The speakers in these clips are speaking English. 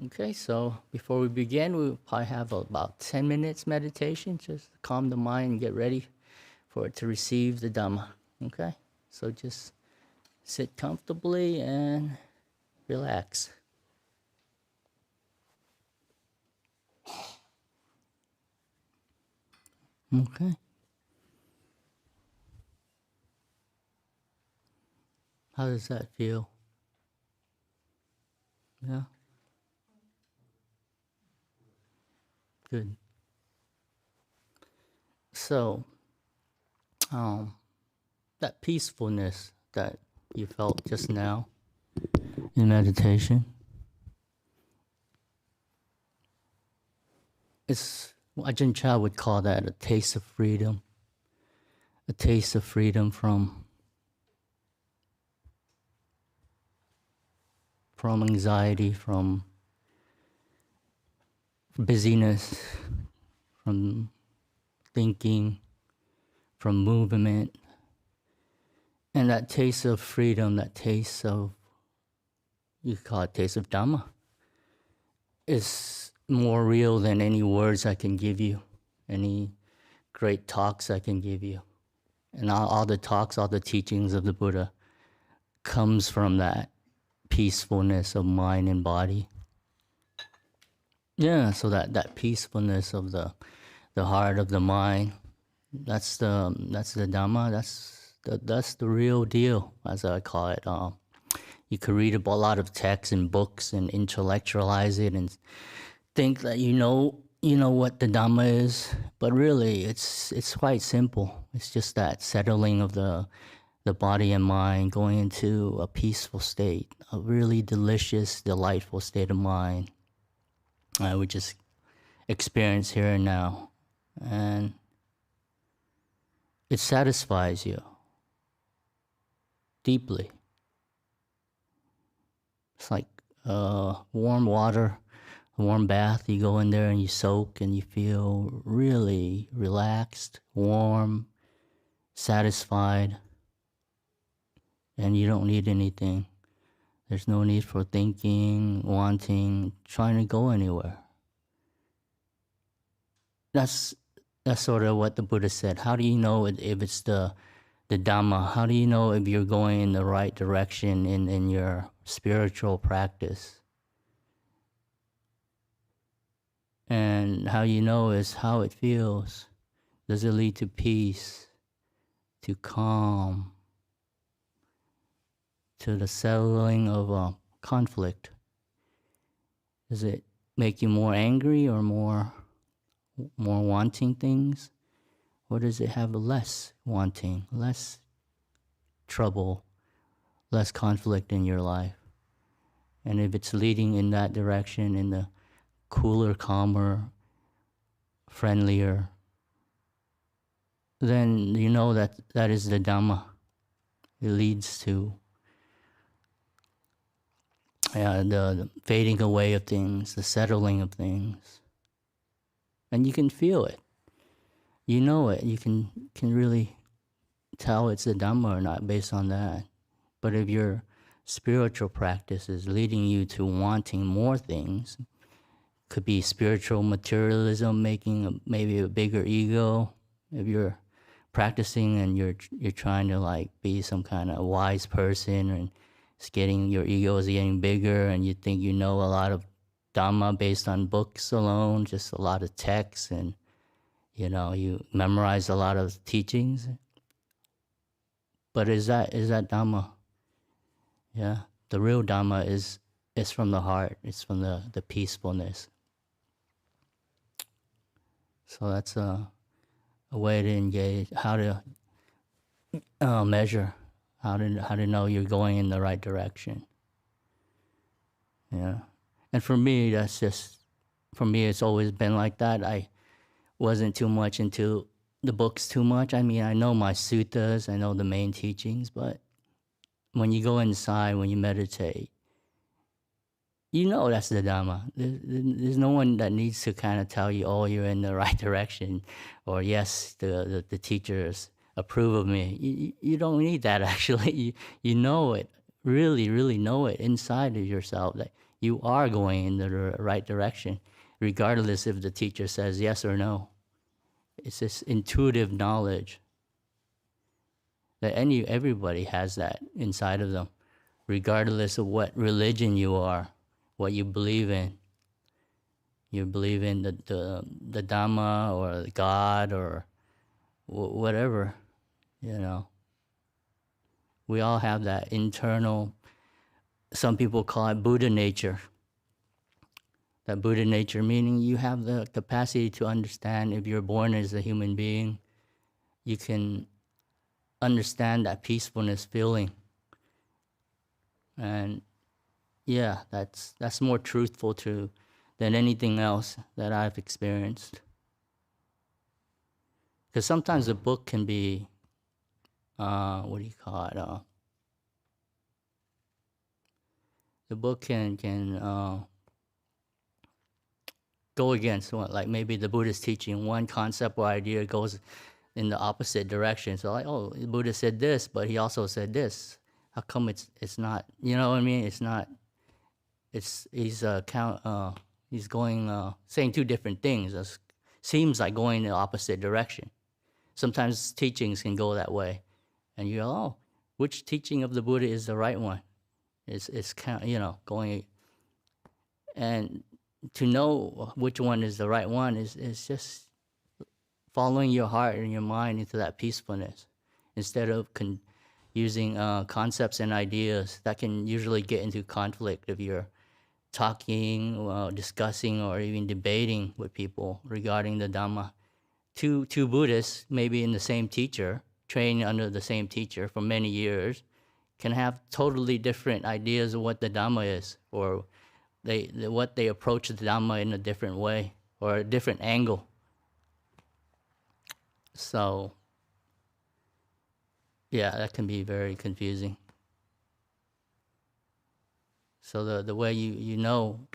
Okay, so before we begin, we'll probably have about 10 minutes meditation, just to calm the mind and get ready for it to receive the Dhamma. Okay, so just sit comfortably and relax. Okay. How does that feel? Yeah? Good. So, that peacefulness that you felt just now in meditation, Ajahn Chah would call that a taste of freedom. A taste of freedom from anxiety, from busyness, from thinking, from movement. And that taste of freedom, that taste of, you could call it taste of Dhamma, is more real than any words I can give you, any great talks I can give you. And all the talks, all the teachings of the Buddha comes from that peacefulness of mind and body. Yeah, so that peacefulness of the heart, of the mind, that's the Dhamma, that's the real deal, as I call it. You could read a lot of texts and books and intellectualize it and think that you know what the Dhamma is, but really it's quite simple. It's just that settling of the body and mind, going into a peaceful state, a really delicious, delightful state of mind. I would just experience here and now, and it satisfies you deeply. It's like warm water, a warm bath. You go in there and you soak and you feel really relaxed, warm, satisfied, and you don't need anything. There's no need for thinking, wanting, trying to go anywhere. That's sort of what the Buddha said. How do you know if it's the Dhamma? How do you know if you're going in the right direction in your spiritual practice? And how you know is how it feels. Does it lead to peace, to calm, to the settling of conflict? Does it make you more angry or more wanting things? Or does it have less wanting, less trouble, less conflict in your life? And if it's leading in that direction, in the cooler, calmer, friendlier, then you know that is the Dhamma. It leads to the fading away of things, the settling of things. And you can feel it. You know it. You can really tell it's the Dhamma or not based on that. But if your spiritual practice is leading you to wanting more things, could be spiritual materialism, making maybe a bigger ego. If you're practicing and you're trying to like be some kind of wise person, and your ego is getting bigger, and you think you know a lot of Dhamma based on books alone, just a lot of texts, and you memorize a lot of teachings. But is that Dhamma? Yeah, the real Dhamma is from the heart. It's from the peacefulness. So that's a way to engage, how to measure, how to know you're going in the right direction. Yeah, and for me, it's always been like that. I wasn't too much into the books too much. I mean, I know my suttas, I know the main teachings, but when you go inside, when you meditate, you know that's the Dhamma. There's no one that needs to kind of tell you, oh, you're in the right direction, or yes, the teachers approve of me. You don't need that, actually. You know it really, really know it inside of yourself that you are going in the right direction, regardless if the teacher says yes or no. It's this intuitive knowledge that everybody has that inside of them, regardless of what religion you are, what you believe in. You believe in the Dhamma or God or whatever, you know. We all have that internal, some people call it Buddha nature. That Buddha nature meaning you have the capacity to understand. If you're born as a human being, you can understand that peacefulness feeling. And yeah, that's more truthful than anything else that I've experienced. Because sometimes a book can be, what do you call it? The book can go against what, like maybe the Buddha's teaching, one concept or idea goes in the opposite direction. So like, oh, the Buddha said this, but he also said this. How come it's not? You know what I mean? It's not. He's going saying two different things. It seems like going in the opposite direction. Sometimes teachings can go that way, and you go, oh, which teaching of the Buddha is the right one? It's going, and to know which one is the right one is just following your heart and your mind into that peacefulness, instead of using concepts and ideas that can usually get into conflict if you're talking, discussing, or even debating with people regarding the Dhamma. Two Buddhists, maybe in the same teacher, trained under the same teacher for many years, can have totally different ideas of what the Dhamma is, or what they approach the Dhamma in a different way or a different angle. So, yeah, that can be very confusing. So the way you know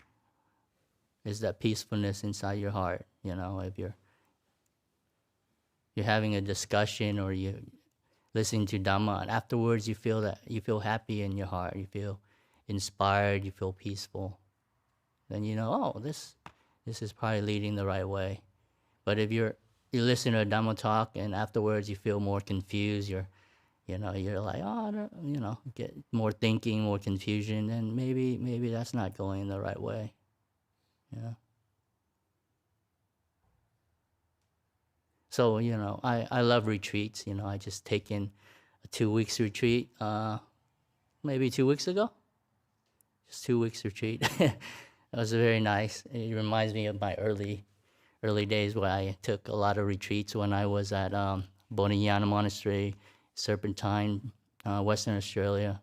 is that peacefulness inside your heart. You know, if you're having a discussion or you listening to Dhamma, and afterwards you feel happy in your heart, you feel inspired, you feel peaceful, then you know, oh, this is probably leading the right way. But if you listen to a Dhamma talk and afterwards you feel more confused, you're like, oh, get more thinking, more confusion, then maybe that's not going the right way. Yeah. So, I love retreats. I just taken a 2 weeks retreat, maybe 2 weeks ago. Just 2 weeks retreat. It was very nice. It reminds me of my early days where I took a lot of retreats when I was at Bodhinyana Monastery, Serpentine, Western Australia.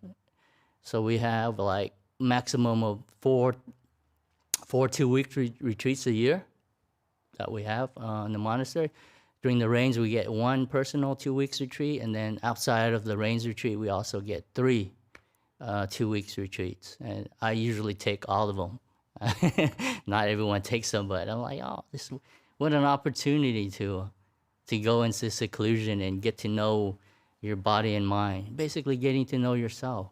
So we have like maximum of four 2-week retreats a year that we have in the monastery. During the rains, we get one personal 2 weeks retreat, and then outside of the rains retreat, we also get 3 2 weeks retreats. And I usually take all of them. Not everyone takes them, but I'm like, oh, what an opportunity to go into seclusion and get to know your body and mind. Basically, getting to know yourself.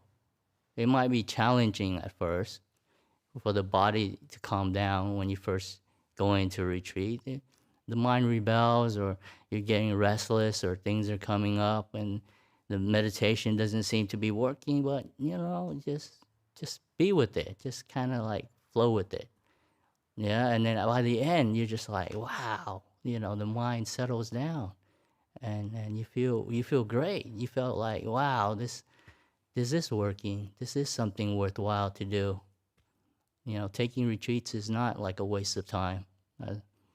It might be challenging at first for the body to calm down when you first go into a retreat. The mind rebels, or you're getting restless, or things are coming up, and the meditation doesn't seem to be working. But just be with it. Just kind of like flow with it. Yeah, and then by the end, you're just like, wow. The mind settles down, and you feel great. You felt like, wow, this is working. This is something worthwhile to do. Taking retreats is not like a waste of time.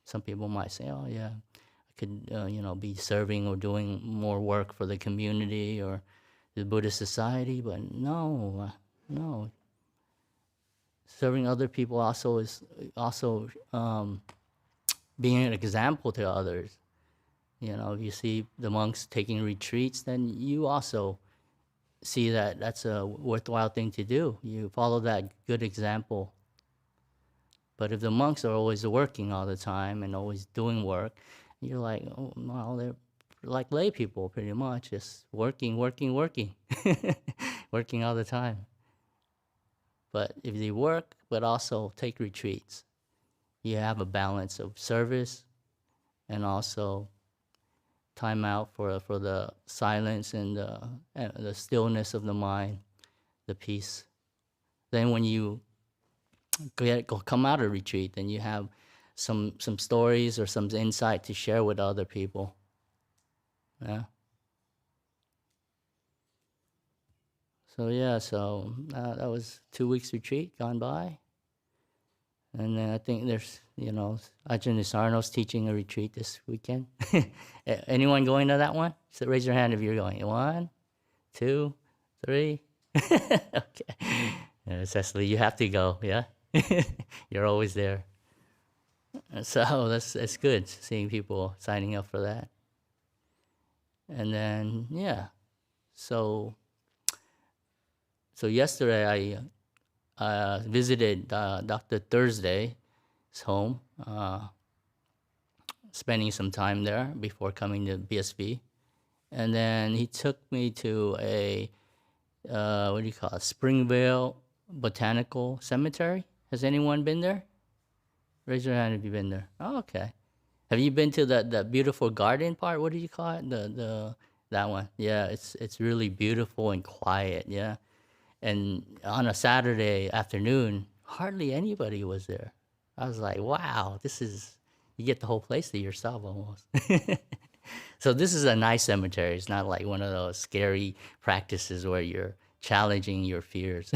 Some people might say, oh yeah, I could be serving or doing more work for the community or the Buddhist Society, but no. Serving other people also is being an example to others. If you see the monks taking retreats, then you also see that that's a worthwhile thing to do. You follow that good example. But if the monks are always working all the time and always doing work, you're like, oh, well, they're like lay people pretty much, just working, working all the time. But if you work, but also take retreats, you have a balance of service and also time out for the silence and the stillness of the mind, the peace. Then when you come out of retreat, then you have some stories or some insight to share with other people. Yeah. So that was 2 weeks retreat gone by. And then I think there's, Ajahn Sarno's teaching a retreat this weekend. Anyone going to that one? So raise your hand if you're going. 1, 2, 3. Okay. Cecily, you have to go, yeah? You're always there. So that's good, seeing people signing up for that. And then, so yesterday I visited Dr. Thursday's home, spending some time there before coming to BSB. And then he took me to a, Springvale Botanical Cemetery. Has anyone been there? Raise your hand if you've been there. Oh, okay. Have you been to the beautiful garden part? What do you call it? That one. Yeah, it's really beautiful and quiet. Yeah. And on a Saturday afternoon, hardly anybody was there. I was like, wow, you get the whole place to yourself almost. So this is a nice cemetery. It's not like one of those scary practices where you're challenging your fears.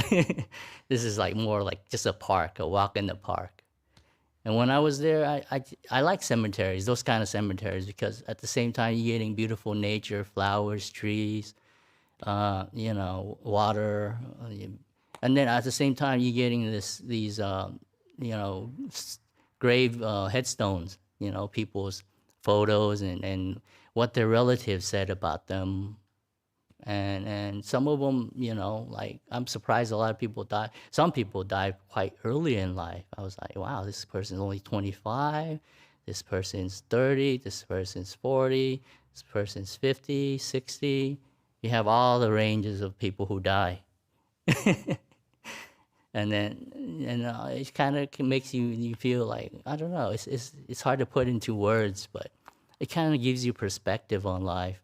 This is more like just a park, a walk in the park. And when I was there, I like cemeteries, those kind of cemeteries, because at the same time you're getting beautiful nature, flowers, trees, water, and then at the same time you're getting these grave headstones, people's photos and what their relatives said about them, and some of them, I'm surprised a lot of people die. Some people die quite early in life. I was like, wow, this person's only 25, this person's 30, this person's 40, this person's 50, 60. You have all the ranges of people who die. And then it kind of makes you feel like, I don't know, it's hard to put into words, but it kind of gives you perspective on life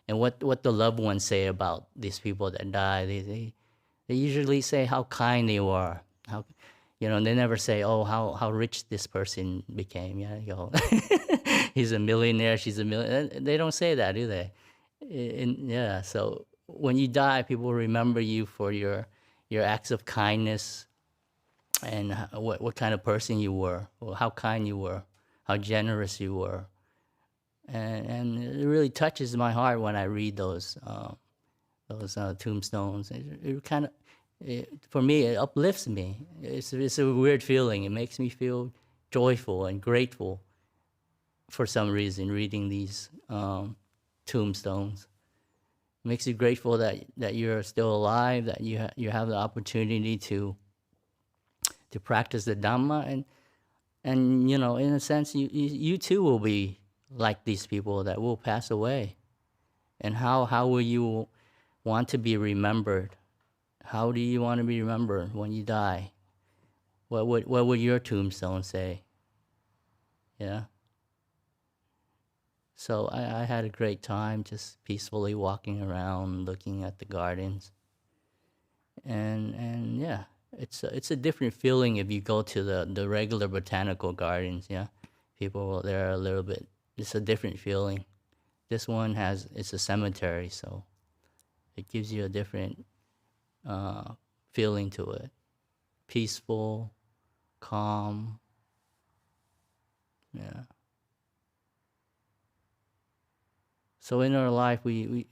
and what the loved ones say about these people that die. They usually say how kind they were, how, they never say, oh, how rich this person became. Yeah, he's a millionaire, she's a millionaire. They don't say that, do they? So when you die, people remember you for your acts of kindness and what kind of person you were, or how kind you were, how generous you were, and it really touches my heart when I read those tombstones. It kind of, for me, it uplifts me. It's a weird feeling. It makes me feel joyful and grateful for some reason reading these tombstones. It makes you grateful that you're still alive, that you have the opportunity to practice the Dhamma, and in a sense you too will be like these people that will pass away. And how will you want to be remembered? How do you want to be remembered when you die? What would your tombstone say? Yeah. So I had a great time just peacefully walking around, looking at the gardens, and yeah, it's a different feeling if you go to the regular botanical gardens. Yeah, people there are a little bit. It's a different feeling. This one it's a cemetery, so it gives you a different feeling to it. Peaceful, calm. Yeah. So in our life, we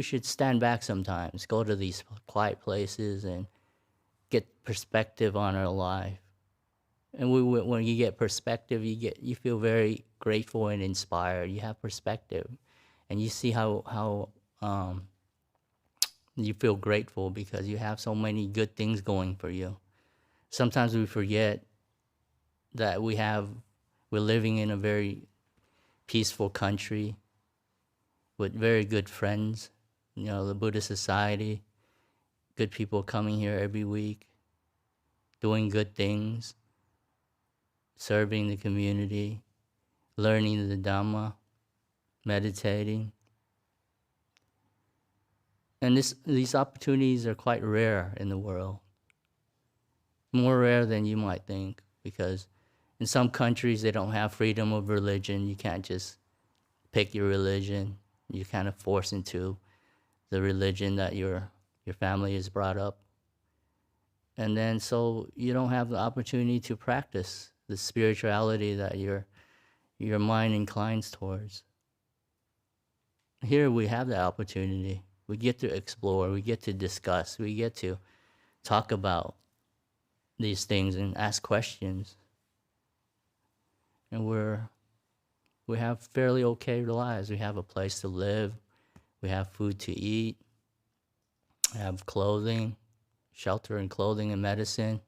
should stand back sometimes, go to these quiet places and get perspective on our life. And when you get perspective, you feel very grateful and inspired. You have perspective, and you see how you feel grateful because you have so many good things going for you. Sometimes we forget that we're living in a very peaceful country with very good friends, the Buddhist Society, good people coming here every week, doing good things, serving the community, learning the Dhamma, meditating. And these opportunities are quite rare in the world. More rare than you might think, because in some countries they don't have freedom of religion. You can't just pick your religion. You're kind of forced into the religion that your family is brought up. And then so you don't have the opportunity to practice the spirituality that your mind inclines towards. Here we have the opportunity. We get to explore, we get to discuss, we get to talk about these things and ask questions. And we have fairly okay lives. We have a place to live, we have food to eat, we have clothing, shelter and clothing and medicine.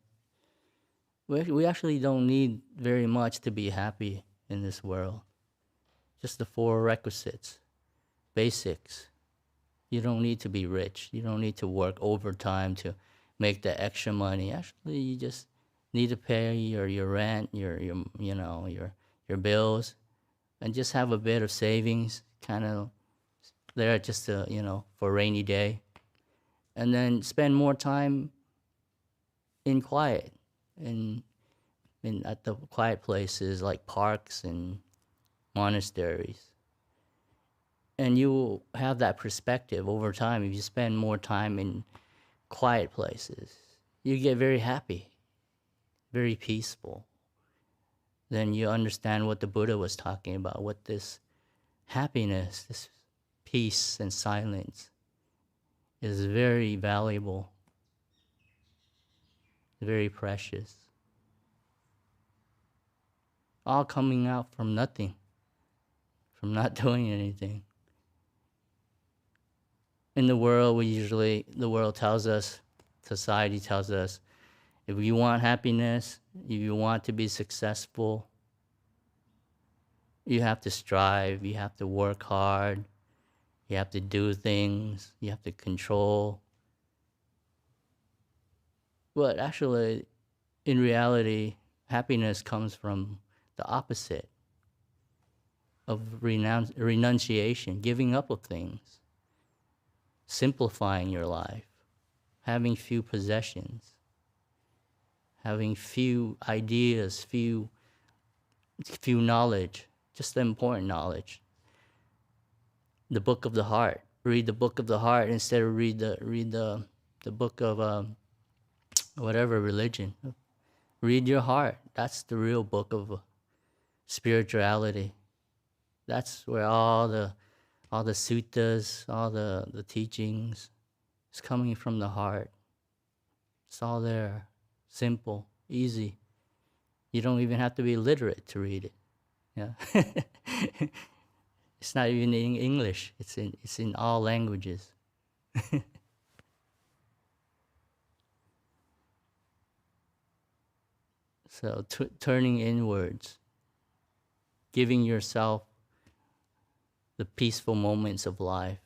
We actually don't need very much to be happy in this world. Just the four requisites, basics. You don't need to be rich. You don't need to work overtime to make the extra money. Actually, you just need to pay your rent, your bills, and just have a bit of savings, kind of there just to, for a rainy day, and then spend more time in quiet, in at the quiet places like parks and monasteries. And you will have that perspective over time. If you spend more time in quiet places, you get very happy, very peaceful. Then you understand what the Buddha was talking about, what this happiness, this peace and silence is very valuable, very precious. All coming out from nothing, from not doing anything. In the world, the world tells us, society tells us, if you want happiness, if you want to be successful, you have to strive, you have to work hard, you have to do things, you have to control. But actually, in reality, happiness comes from the opposite of renunciation, giving up of things, simplifying your life, having few possessions, having few ideas, few knowledge, just the important knowledge. The book of the heart. Read the book of the heart instead of read the book of whatever religion. Read your heart. That's the real book of spirituality. That's where all the suttas, all the teachings is coming from the heart. It's all there. Simple, easy. You don't even have to be literate to read it. Yeah. It's not even in English. It's in all languages. So turning inwards, giving yourself the peaceful moments of life.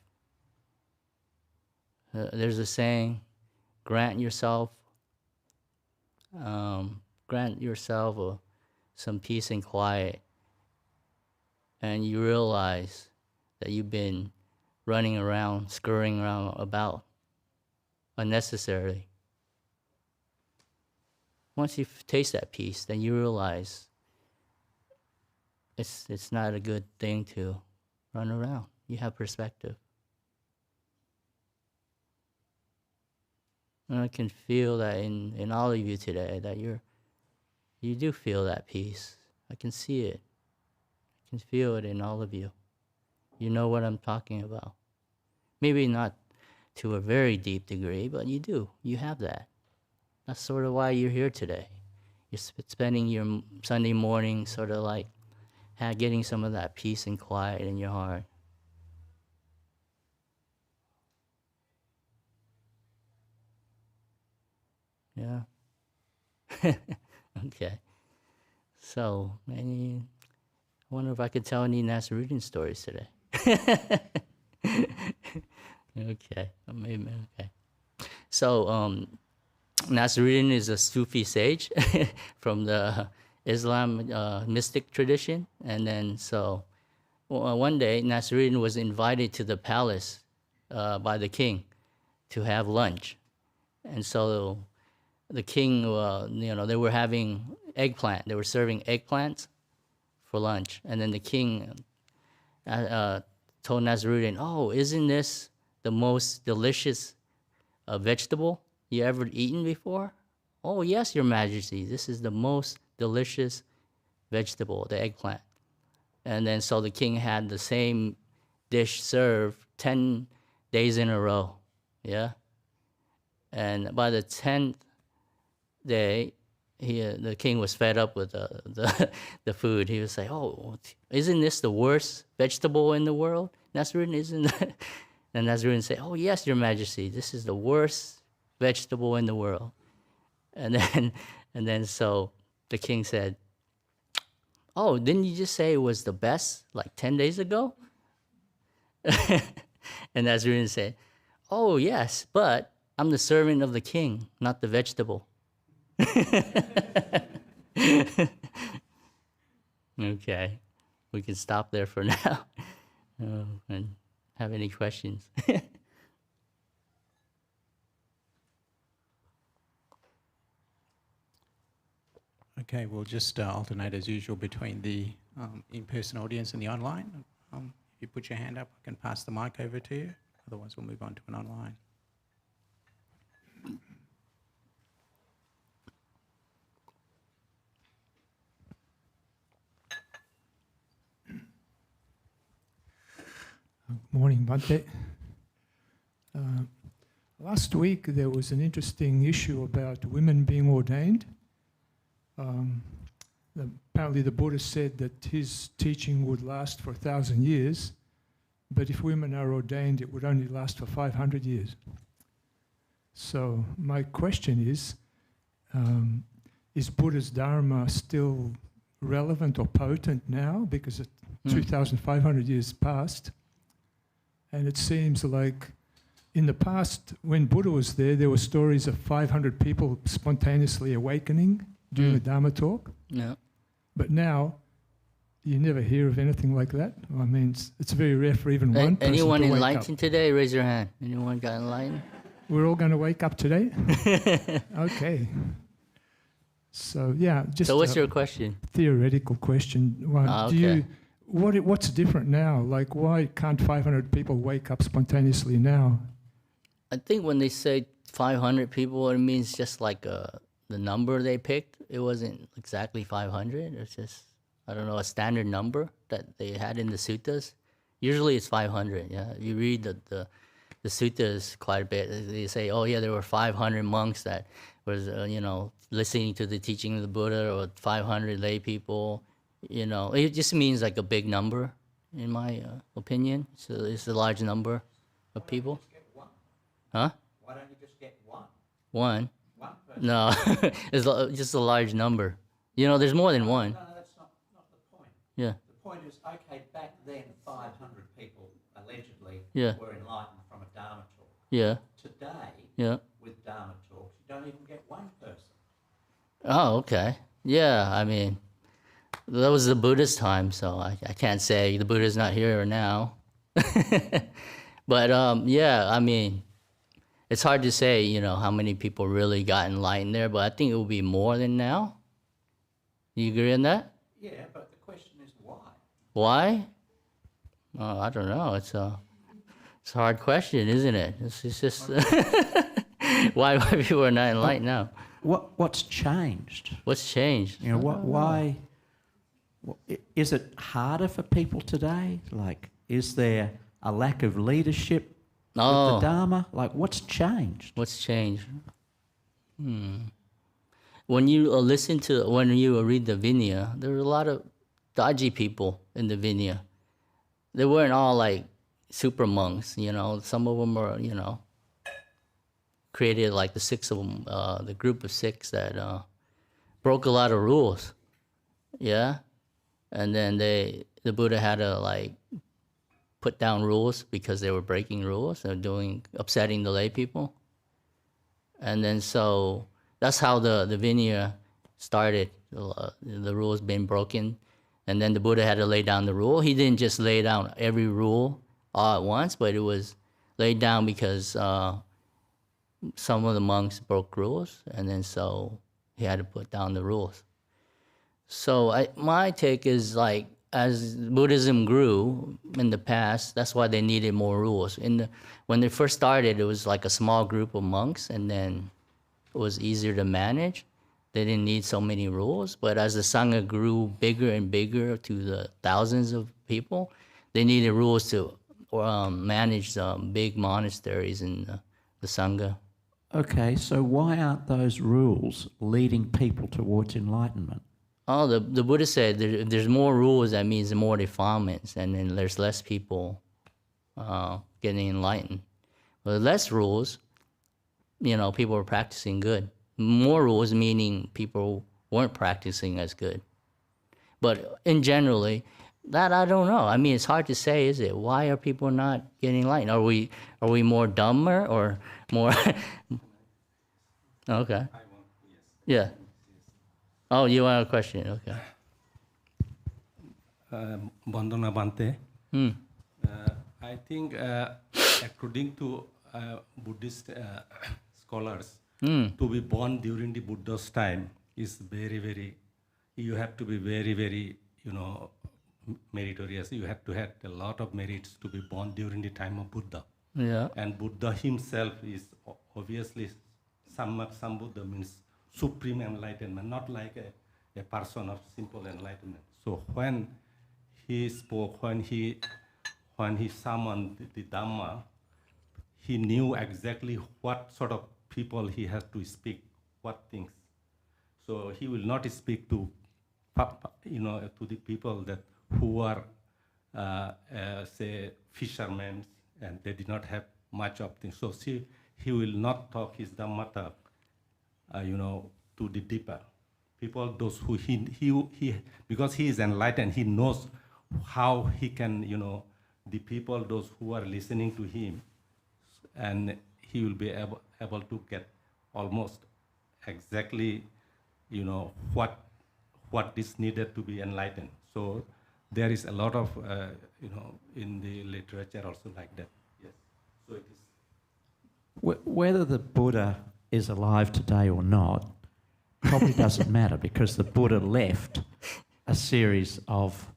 There's a saying, grant yourself some peace and quiet, and you realize that you've been running around, scurrying around about unnecessarily. Once you taste that peace, then you realize it's not a good thing to run around. You have perspective. And I can feel that in all of you today, that you do feel that peace. I can see it. I can feel it in all of you. You know what I'm talking about. Maybe not to a very deep degree, but you do. You have that. That's sort of why you're here today. You're spending your Sunday morning sort of like getting some of that peace and quiet in your heart. Yeah. Okay. So, I wonder if I could tell any Nasruddin stories today. Okay. Maybe, okay. So Nasruddin is a Sufi sage from the Islam mystic tradition. And then so one day Nasruddin was invited to the palace by the king to have lunch. And so the king, they were having eggplant. They were serving eggplants for lunch. And then the king told Nasruddin, "Oh, isn't this the most delicious vegetable you ever eaten before?" "Oh, yes, Your Majesty. This is the most delicious vegetable, the eggplant." And then so the king had the same dish served 10 days in a row. Yeah. And by the 10th day, the king was fed up with the food. He was like, "Oh, isn't this the worst vegetable in the world? Nasruddin, isn't that?" And Nasruddin said, "Oh, yes, Your Majesty. This is the worst vegetable in the world." And then so the king said, "Oh, didn't you just say it was the best like 10 days ago?" And Nasruddin said, "Oh, yes, but I'm the servant of the king, not the vegetable." Okay, we can stop there for now. And have any questions? Okay, we'll just alternate as usual between the in-person audience and the online. If you put your hand up, I can pass the mic over to you. Otherwise, we'll move on to an online. Morning, Bhante. Last week there was an interesting issue about women being ordained. Apparently the Buddha said that his teaching would last for 1,000 years, but if women are ordained, it would only last for 500 years. So my question is Buddha's Dharma still relevant or potent now? Because 2,500 years passed. And it seems like in the past, when Buddha was there, there were stories of 500 people spontaneously awakening during a Dharma talk. Yeah. But now, you never hear of anything like that. I mean, it's very rare for even one person Anyone to wake enlightened up. today? Raise your hand. Anyone got enlightened? We're all going to wake up today? Okay. So, yeah, just So what's a your question? theoretical question. One, Okay. What's different now? Like, why can't 500 people wake up spontaneously now? I think when they say 500 people, it means just like the number they picked. It wasn't exactly 500. It's just, I don't know, a standard number that they had in the suttas. Usually it's 500. Yeah, you read the suttas quite a bit. They say, oh yeah, there were 500 monks that was listening to the teaching of the Buddha, or 500 lay people. It just means like a big number, in my opinion. So it's a large number of people. Huh? Why don't you just get one? One? One person? No, it's just a large number. There's more than one. No, that's not the point. Yeah. The point is, okay, back then 500 people allegedly Yeah. were enlightened from a Dharma talk. Yeah. Today, Yeah. with Dharma talks, you don't even get one person. Oh, okay. Yeah, I mean, that was the Buddhist time, so I can't say the Buddha's not here now. But yeah, I mean, it's hard to say, how many people really got enlightened there, but I think it will be more than now. You agree on that? Yeah, but the question is why? Why? Oh, I don't know. It's a hard question, isn't it? It's just why people are not enlightened now. What's changed? What's changed? Why? Is it harder for people today? Like, is there a lack of leadership with the Dharma? Like, what's changed? What's changed? When you when you read the Vinaya, there were a lot of dodgy people in the Vinaya. They weren't all like super monks, Some of them were, created like the six of them, the group of six that broke a lot of rules. Yeah. And then the Buddha had to like put down rules because they were breaking rules and upsetting the lay people. And then so that's how the Vinaya started. The rules being broken. And then the Buddha had to lay down the rule. He didn't just lay down every rule all at once, but it was laid down because some of the monks broke rules, and then so he had to put down the rules. So my take is like, as Buddhism grew in the past, that's why they needed more rules. When they first started, it was like a small group of monks, and then it was easier to manage. They didn't need so many rules. But as the Sangha grew bigger and bigger to the thousands of people, they needed rules to manage big monasteries in the Sangha. Okay, so why aren't those rules leading people towards enlightenment? Oh, the Buddha said if there's more rules, that means more defilements, and then there's less people getting enlightened. But less rules, people are practicing good. More rules meaning people weren't practicing as good. But in generally, that I don't know. I mean, it's hard to say, is it? Why are people not getting enlightened? Are we more dumber or more? Okay. Yeah. Oh, you want a question? Okay. Bandana Bante. I think according to Buddhist scholars, to be born during the Buddha's time is very, very, you have to be very, very, meritorious. You have to have a lot of merits to be born during the time of Buddha. Yeah. And Buddha himself is obviously, Sambuddha means supreme enlightenment, not like a person of simple enlightenment. So when he spoke, when he summoned the Dhamma, he knew exactly what sort of people he has to speak, what things. So he will not speak to, to the people that who are, say, fishermen, and they did not have much of things. So he will not talk his Dhammata, to the deeper people, those who he because he is enlightened, he knows how he can, the people, those who are listening to him, and he will be able to get almost exactly, what is needed to be enlightened. So there is a lot of, in the literature also like that. Yes. So it is. Whether the Buddha is alive today or not probably doesn't matter, because the Buddha left a series of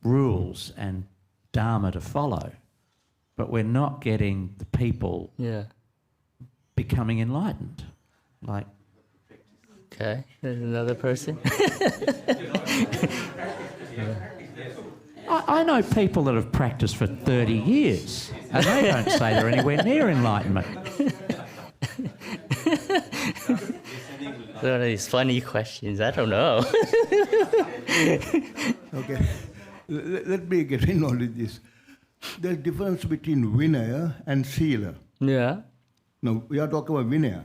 rules and Dhamma to follow. But we're not getting the people becoming enlightened. Like, okay, there's another person. I know people that have practiced for 30 years, and they don't say they're anywhere near enlightenment. One of these funny questions. I don't know. Okay, let me get in on this. There's difference between Vinaya and Sila. Yeah. Now, we are talking about Vinaya.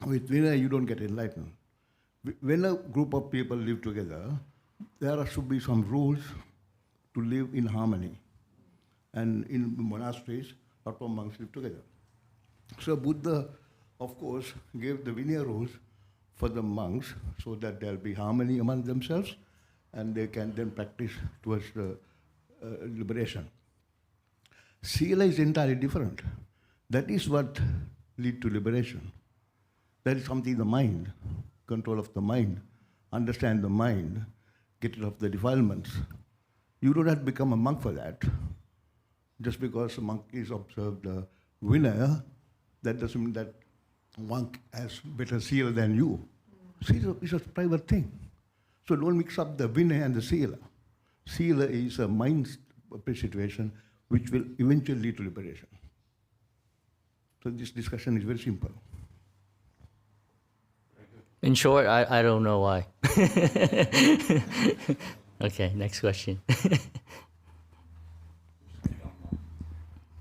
With Vinaya, you don't get enlightened. When a group of people live together, there should be some rules to live in harmony. And in monasteries, a lot of monks live together. So Buddha, of course, gave the Vinaya rules for the monks so that there'll be harmony among themselves, and they can then practice towards the liberation. Sila is entirely different. That is what leads to liberation. That is something the mind, control of the mind, understand the mind, get rid of the defilements. You don't have to become a monk for that. Just because a monk is observed Vinaya, that doesn't mean that monk has better Sila than you. Sila is a private thing. So don't mix up the Vinaya and the Sila. Sila is a mind situation which will eventually lead to liberation. So this discussion is very simple. In short, I don't know why. Okay, next question.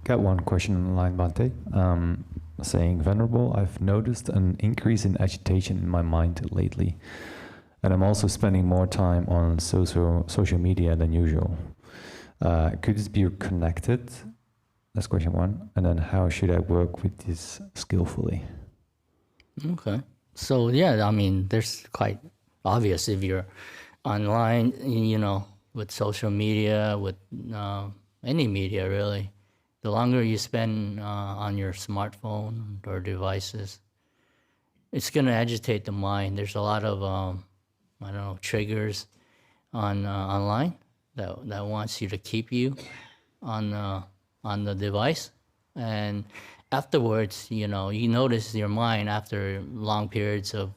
Got one question online, Bhante. Saying, Venerable, I've noticed an increase in agitation in my mind lately, and I'm also spending more time on social media than usual. Could this be connected? That's question one. And then how should I work with this skillfully? Okay. So yeah, I mean, there's quite obvious if you're online, with social media, with any media really. The longer you spend on your smartphone or devices, it's going to agitate the mind. There's a lot of triggers online that wants you to keep you on the device, and afterwards, you notice your mind after long periods of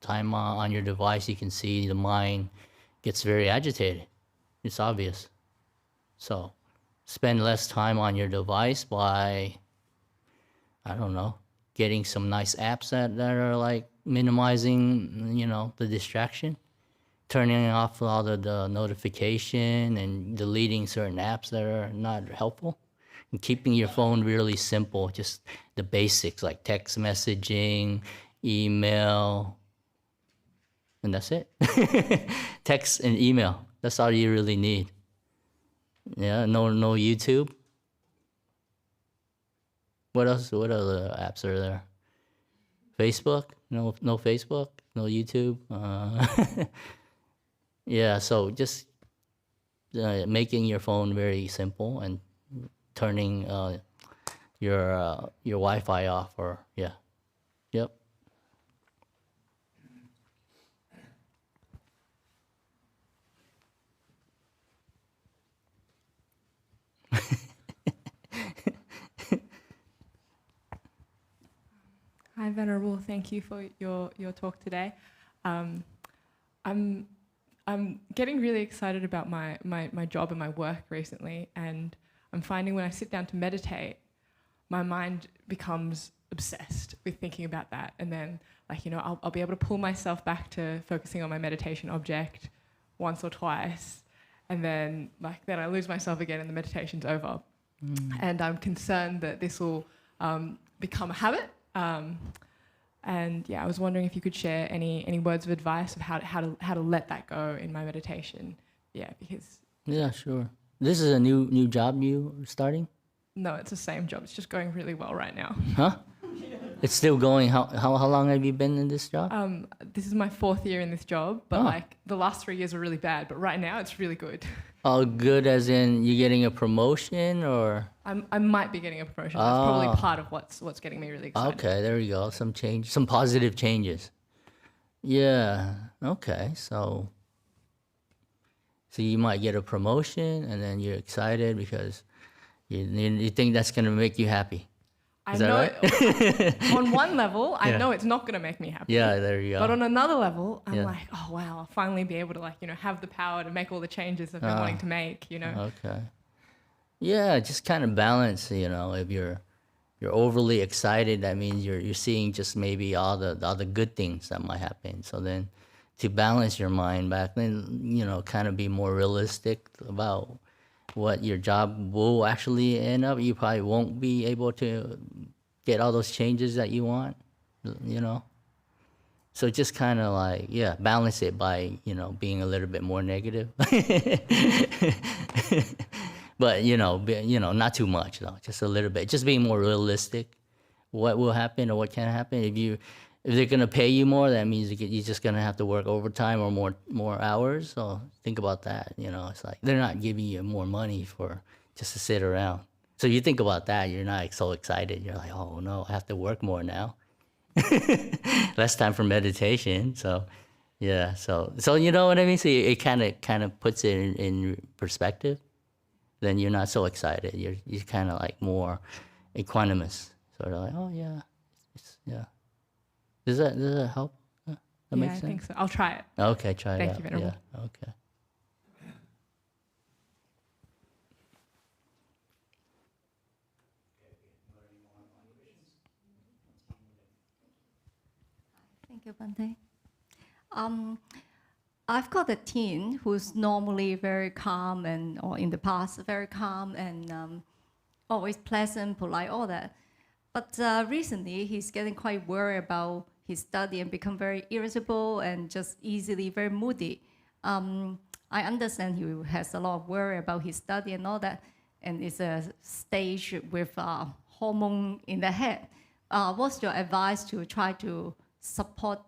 time on your device. You can see the mind gets very agitated. It's obvious. So spend less time on your device by, I don't know, getting some nice apps that are like minimizing, the distraction, turning off all the notification and deleting certain apps that are not helpful, and keeping your phone really simple, just the basics like text messaging, email, and that's it. Text and email, that's all you really need. Yeah, no YouTube. What else? What other apps are there? Facebook? No Facebook. No YouTube. Yeah. So just making your phone very simple and turning your Wi-Fi off. Or yeah. Yep. Hi, Venerable. Thank you for your talk today. I'm getting really excited about my job and my work recently, and I'm finding when I sit down to meditate, my mind becomes obsessed with thinking about that, and then I'll be able to pull myself back to focusing on my meditation object once or twice, and then I lose myself again and the meditation's over. And I'm concerned that this will become a habit. And yeah, I was wondering if you could share any words of advice of how to let that go in my meditation. Yeah, because Yeah, sure. This is a new job you are starting? no, it's the same job. It's just going really well right now. Huh? It's still going. How long have you been in this job? This is my 4th year in this job, but the last 3 years were really bad. But right now, it's really good. Oh, good as in you getting a promotion, or? I might be getting a promotion. That's probably part of what's getting me really excited. Okay, there you go. Some change, some positive changes. Yeah. Okay. So you might get a promotion, and then you're excited because you think that's gonna make you happy. Is that right? On one level, I know it's not going to make me happy. Yeah, there you go. But on another level, I'm Yeah. like, oh wow, I'll finally be able to have the power to make all the changes I've been wanting to make. Okay. Yeah, just kind of balance. If you're overly excited, that means you're seeing just maybe all the good things that might happen. So then, to balance your mind back, then kind of be more realistic about what your job will actually end up. You probably won't be able to get all those changes that you want. So just kind of balance it by being a little bit more negative. But not too much though, just a little bit. Just being more realistic. What will happen or what can happen if they're gonna pay you more? That means you're just gonna have to work overtime or more hours. So think about that. It's like they're not giving you more money for just to sit around. So you think about that, you're not so excited. You're like, oh no, I have to work more now. Less time for meditation. So yeah, so you know what I mean. So it kind of puts it in perspective. Then you're not so excited. You're kind of like more equanimous. Sort of like, oh yeah, yeah. Does that help? That makes sense? I think so. I'll try it. Okay, try it out. Thank you, Venerable. Yeah, okay. Thank you, Bante. I've got a teen who's normally very calm or in the past very calm and always pleasant, polite, all that. But recently he's getting quite worried about his study and become very irritable and just easily very moody. I understand he has a lot of worry about his study and all that, and it's a stage with hormone in the head. What's your advice to try to support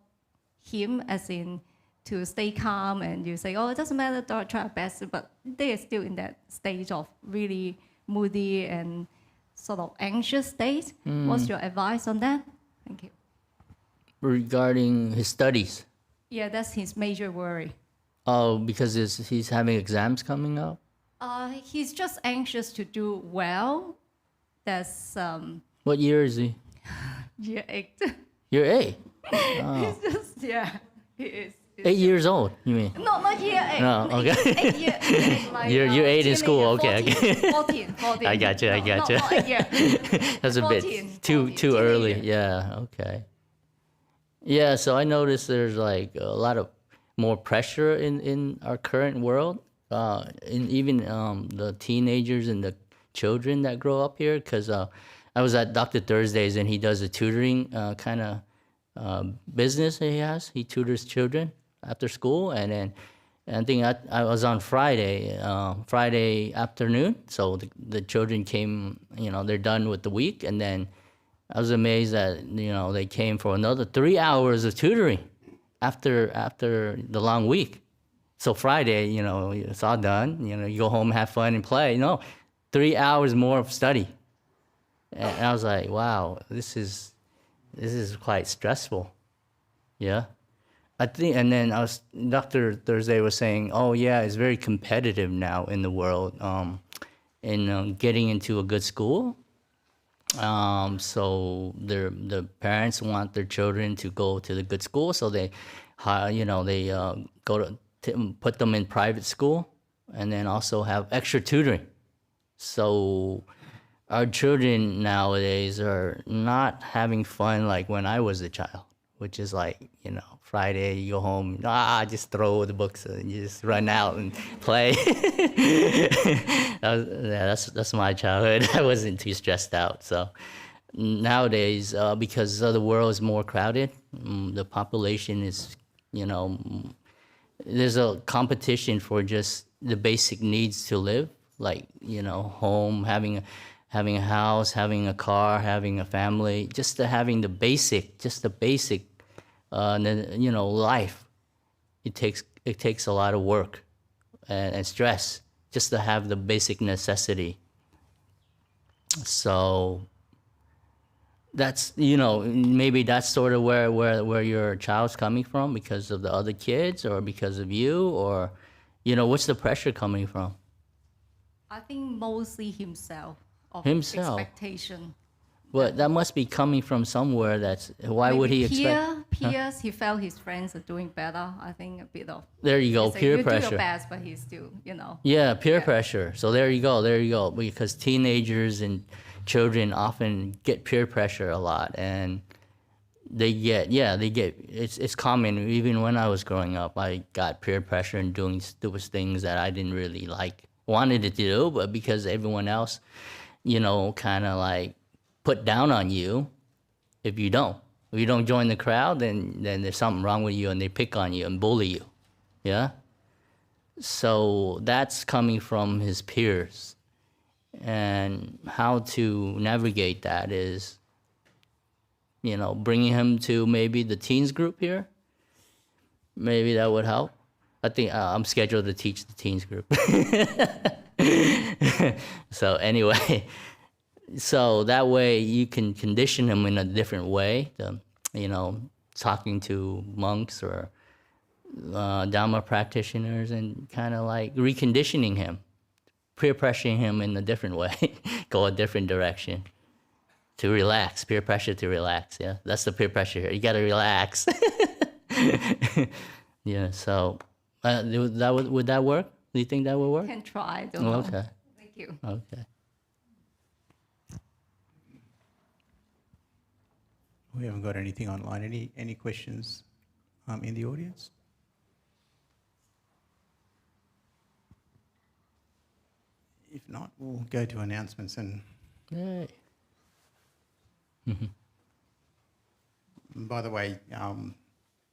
him, as in to stay calm, and you say, oh, it doesn't matter, try our best, but they are still in that stage of really moody and sort of anxious state. What's your advice on that? Thank you. Regarding his studies. Yeah, that's his major worry. Oh, because he's having exams coming up? He's just anxious to do well. That's What year is he? year 8. Year 8? He's just, yeah, he is. 8 years old, you mean? No, not year 8. No, okay. 8 year, like, You're 8 in school, teenager, okay. 14. I got you. Not 8 years. That's a 14, bit too teenager. early. Yeah, okay. Yeah, so I noticed there's like a lot of more pressure in our current world, in even the teenagers and the children that grow up here. Because I was at Dr. Thursday's, and he does a tutoring kind of business he has. He tutors children after school, and then I think I was on Friday afternoon. So the children came, they're done with the week, and then I was amazed that they came for another 3 hours of tutoring after the long week. So Friday, it's all done. You go home, have fun, and play. 3 hours more of study, and I was like, wow, this is quite stressful. Yeah. I think, and then Dr. Thursday was saying, oh yeah, it's very competitive now in the world, in getting into a good school. So the parents want their children to go to the good school, so they, go to put them in private school, and then also have extra tutoring. So our children nowadays are not having fun like when I was a child, which is like, Friday you go home, just throw the books and you just run out and play. That's my childhood. I wasn't too stressed out. So nowadays, because the world is more crowded, the population is, there's a competition for just the basic needs to live, like, home, having a house, having a car, having a family, just having the basic, life. It takes a lot of work and stress just to have the basic necessity. So that's, maybe that's sort of where your child's coming from, because of the other kids or because of you, or, what's the pressure coming from? I think mostly himself. Of Himself. Expectation. But that must be coming from somewhere. Why would he expect? Peers, he felt his friends are doing better. I think a bit of. There you go, peer you pressure. do your best, but he's still, Yeah, peer pressure. So there you go. Because teenagers and children often get peer pressure a lot, and they get it's common. Even when I was growing up, I got peer pressure and doing stupid things that I didn't really wanted to do, but because everyone else, kind of like put down on you if you don't join the crowd, then there's something wrong with you, and they pick on you and bully you. Yeah. So that's coming from his peers, and how to navigate that is, bringing him to maybe the teens group here. Maybe that would help. I think I'm scheduled to teach the teens group. So anyway, so that way you can condition him in a different way, talking to monks or Dhamma practitioners, and kind of like reconditioning him, peer pressuring him in a different way, go a different direction, to relax, peer pressure to relax. Yeah, that's the peer pressure here. You got to relax. Yeah, so would that work? Do you think that would work? Can try. Don't know. Okay. Thank you. Okay. We haven't got anything online. Any questions in the audience? If not, we'll go to announcements. And Yay. by the way,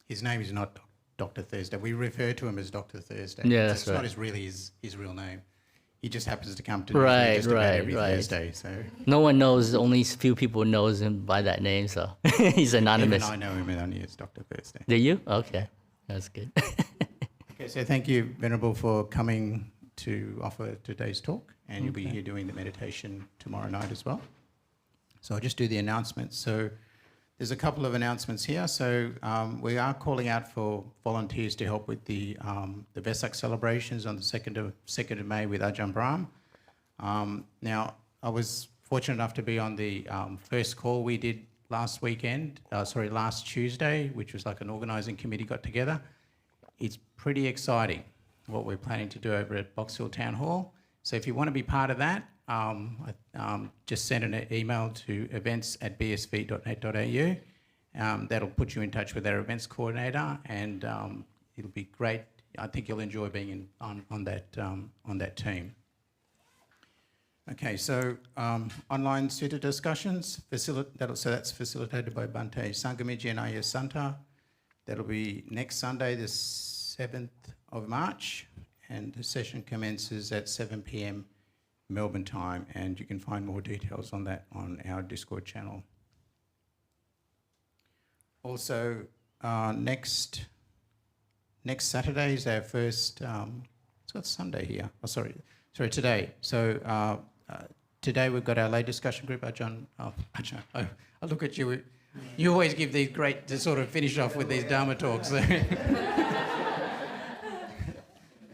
his name is not Dr. Thursday. We refer to him as Dr. Thursday. Yeah, It's that's right. not his real name. he just happens to come to Newbury just about every right. Thursday. So No one knows. Only few people knows him by that name. So he's anonymous. even I know him only as Dr. Thursday. Do you? Okay, that's good. Okay, so thank you, Venerable, for coming to offer today's talk, and you'll be here doing the meditation tomorrow night as well. So I'll just do the announcements. So there's a couple of announcements here. So we are calling out for volunteers to help with the Vesak celebrations on the 2nd of May with Ajahn Brahm. Now, I was fortunate enough to be on the first call we did last Tuesday, which was like an organising committee got together. It's pretty exciting what we're planning to do over at Box Hill Town Hall. So if you want to be part of that, just send an email to events@bsv.net.au. That'll put you in touch with our events coordinator, and it'll be great. I think you'll enjoy being on that team. Okay, so online sutta discussions, so that's facilitated by Bhante Sangamiji and Ayya Santa. That'll be next Sunday, the 7th of March, and the session commences at 7 p.m. Melbourne time, and you can find more details on that on our Discord channel. Also, next Saturday is our first, it's got Sunday here, today. So today we've got our lay discussion group, Ajahn, I look at you, you always give these great, to sort of finish off with these Dhamma talks.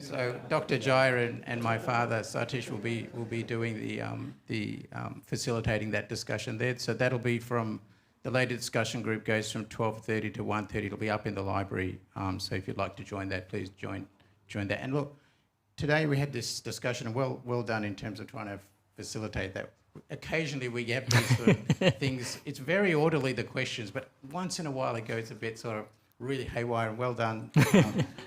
So Dr. Jaya and my father Satish will be doing the facilitating that discussion there. So that'll be from the later discussion group goes from 12:30 to 1:30. It'll be up in the library. So if you'd like to join that, please join that. And look, today we had this discussion, and well done in terms of trying to facilitate that. Occasionally we get these sort of things. It's very orderly, the questions, but once in a while it goes a bit sort of really haywire. And well done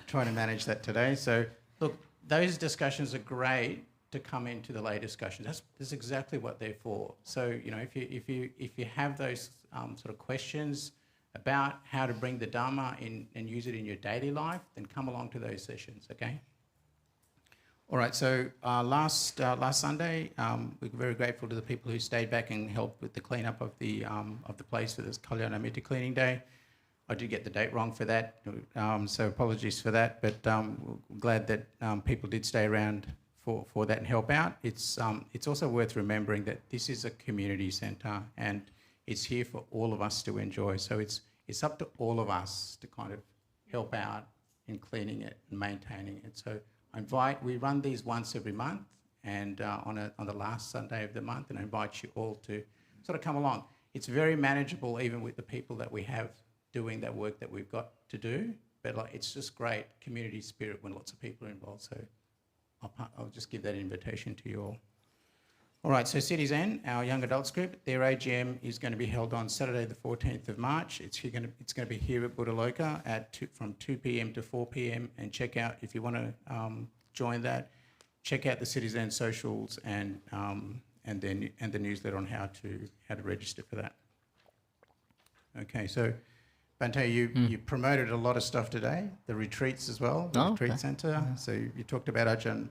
trying to manage that today. So look, those discussions are great to come into the lay discussion. That's exactly what they're for. So if you have those sort of questions about how to bring the Dhamma in and use it in your daily life, then come along to those sessions. Okay. All right, so last Sunday, we were very grateful to the people who stayed back and helped with the cleanup of the place for this Kalyana Mitta cleaning day. I did get the date wrong for that, so apologies for that, but glad that people did stay around for that and help out. It's also worth remembering that this is a community centre and it's here for all of us to enjoy. So it's up to all of us to kind of help out in cleaning it and maintaining it. So we run these once every month, and on the last Sunday of the month, and I invite you all to sort of come along. It's very manageable, even with the people that we have doing that work that we've got to do, but it's just great community spirit when lots of people are involved. So I'll just give that invitation to you all. All right, so City Zen, our young adults group, their AGM is going to be held on Saturday the 14th of March. It's going to be here at Buddhaloka from 2 p.m. to 4 p.m. And check out, if you want to join that, check out the City Zen socials and the newsletter on how to register for that. Okay, so Bhante, you promoted a lot of stuff today, the retreats as well, the retreat centre. So you talked about Ajahn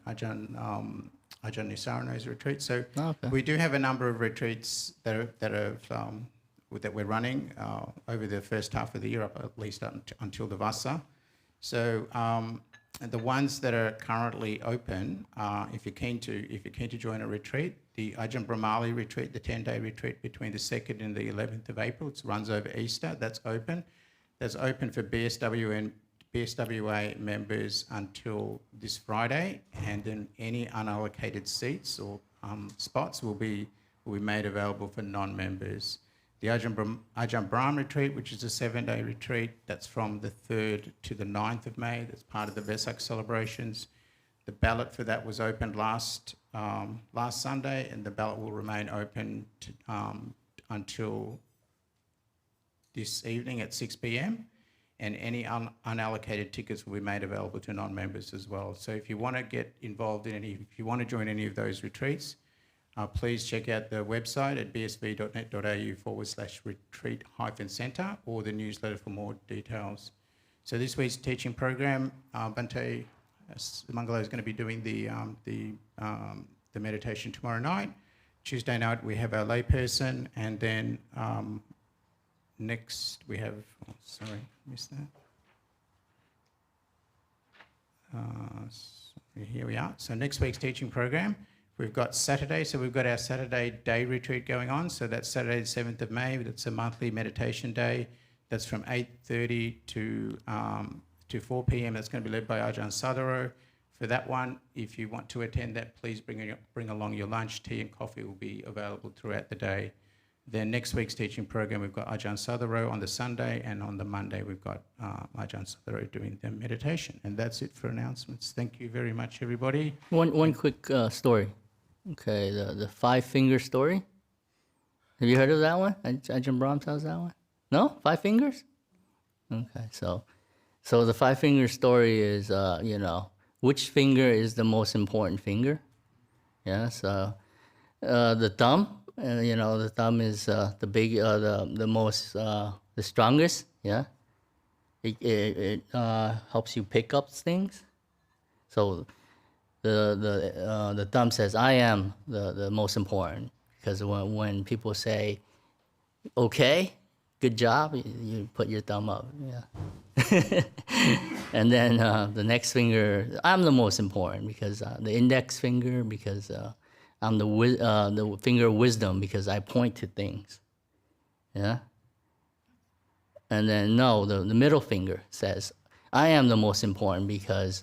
Nisarano's retreat. So we do have a number of retreats that we're running over the first half of the year, at least until the Vasa. So the ones that are currently open, if you're keen to join a retreat, the Ajahn Brahmali retreat, the 10-day retreat between the 2nd and the 11th of April, it runs over Easter. That's open. That's open for BSWA members until this Friday, and then any unallocated seats or spots will be made available for non-members. The Ajahn Brahm retreat, which is a 7-day retreat, that's from the 3rd to the 9th of May. That's part of the Vesak celebrations. The ballot for that was opened last Sunday, and the ballot will remain open until this evening at 6 p.m. And any unallocated tickets will be made available to non-members as well. So if you want to get involved in if you want to join any of those retreats, please check out the website at bsv.net.au/retreat-centre or the newsletter for more details. So this week's teaching program, Bhante, Sumangalo is going to be doing the meditation tomorrow night. Tuesday night we have our layperson, and then next we have, oh, sorry, missed that. Here we are. So next week's teaching program, we've got Saturday. So we've got our Saturday day retreat going on. So that's Saturday the 7th of May. That's a monthly meditation day. That's from 8:30 to 4 p.m. That's going to be led by Ajahn Sadharo. For that one, if you want to attend that, please bring along your lunch. Tea and coffee will be available throughout the day. Then next week's teaching program, we've got Ajahn Sadharo on the Sunday, and on the Monday we've got Ajahn Sadharo doing the meditation. And that's it for announcements. Thank you very much, everybody. One quick story. Okay, the 5 finger story. Have you heard of that one? Ajahn Brahm tells that one? No? 5 fingers? Okay, so the 5 finger story is, which finger is the most important finger? Yeah, so the thumb. The thumb is the big, the most, the strongest. Yeah, it helps you pick up things. So the thumb says, "I am the most important," because when people say, "Okay, good job," you put your thumb up. Yeah, and then the next finger, "I'm the most important," because the index finger, because I'm the finger of wisdom, because I point to things. Yeah? And then, no, the middle finger says, I am the most important because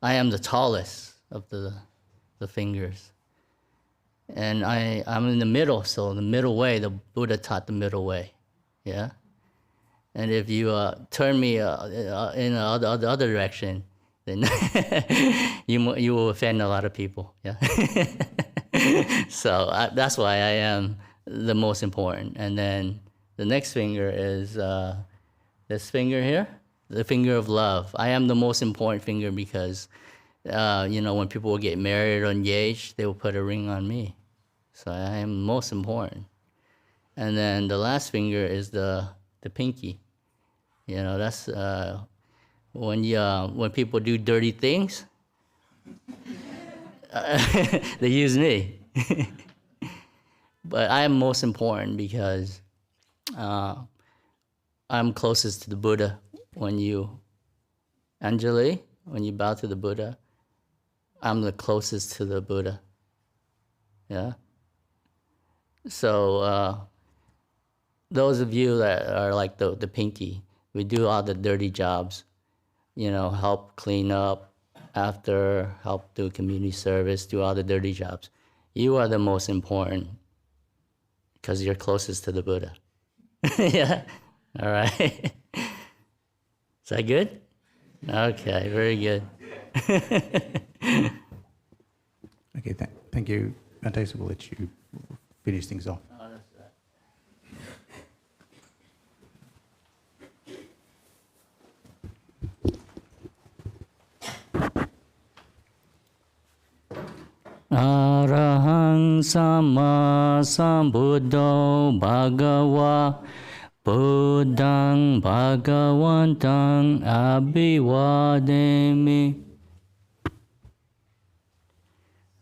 I am the tallest of the fingers. And I'm in the middle, so the middle way, the Buddha taught the middle way. Yeah? And if you turn me in the other direction, then you will offend a lot of people. Yeah? So that's why I am the most important. And then the next finger is this finger here, the finger of love. I am the most important finger because, when people will get married or engaged, they will put a ring on me. So I am most important. And then the last finger is the pinky. That's when people do dirty things, they use me. But I am most important because I'm closest to the Buddha. When you bow to the Buddha, I'm the closest to the Buddha. Yeah? So those of you that are like the pinky, we do all the dirty jobs, help clean up after, help do community service, do all the dirty jobs. You are the most important because you're closest to the Buddha. Yeah? All right. Is that good? Okay, very good. Okay, thank you. Bhante, we'll let you finish things off. Arahang Sama Sambuddho Bhagava Buddhang Bhagavantang Abhivademi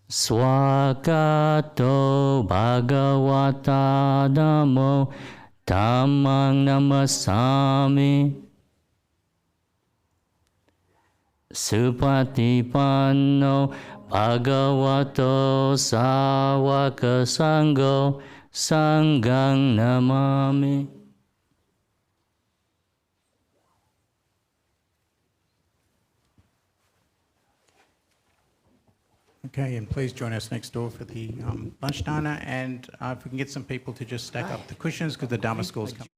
Swakato Bhagavata Dhammo Dhammang Namasami Supatipanno Bhagavato Sāvaka Sangho Sanghang Namami. Okay, and please join us next door for the lunch diner, and if we can get some people to just stack up the cushions because the Dhamma school's coming.